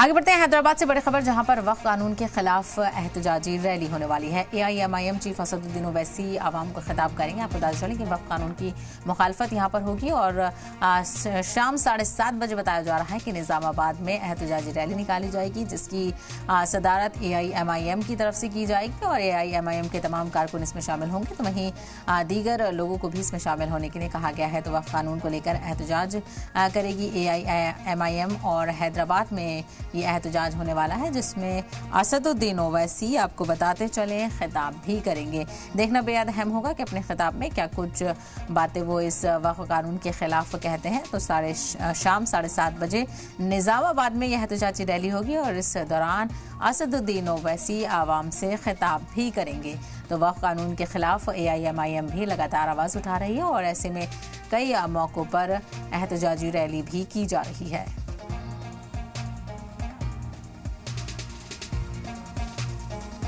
आगे बढ़ते हैं हैदराबाद से बड़ी खबर, जहां पर वक्फ कानून के खिलाफ एहतजाजी रैली होने वाली है। AIMIM चीफ असदुद्दीन ओवैसी आवाम को खिताब करेंगे। आपको बता चलें कि वक्फ कानून की मुखालफत यहां पर होगी और शाम 7:30 बजे बताया जा रहा है कि निजामाबाद में एहतजाजी रैली निकाली जाएगी, जिसकी सदारत AIMIM की तरफ से की जाएगी और AIMIM के तमाम कारकुन इसमें शामिल होंगे। तो वहीं दीगर लोगों को भी इसमें शामिल होने के लिए कहा गया है। तो वक्फ कानून को लेकर एहतजाज करेगी AIMIM और हैदराबाद में ये एहतजाज होने वाला है, जिसमें असदुद्दीन ओवैसी आपको बताते चले खिताब भी करेंगे। देखना बेहद अहम होगा कि अपने खिताब में क्या कुछ बातें वो इस वक्फ कानून के खिलाफ कहते हैं। तो शाम 7:30 बजे निजामाबाद में यह एहतजाजी रैली होगी और इस दौरान असदुद्दीन ओवैसी आवाम से खिताब भी करेंगे। तो वक्फ कानून के खिलाफ AIMIM भी लगातार आवाज़ उठा रही है और ऐसे में कई मौक़ों पर एहतजाजी रैली भी की जा रही है।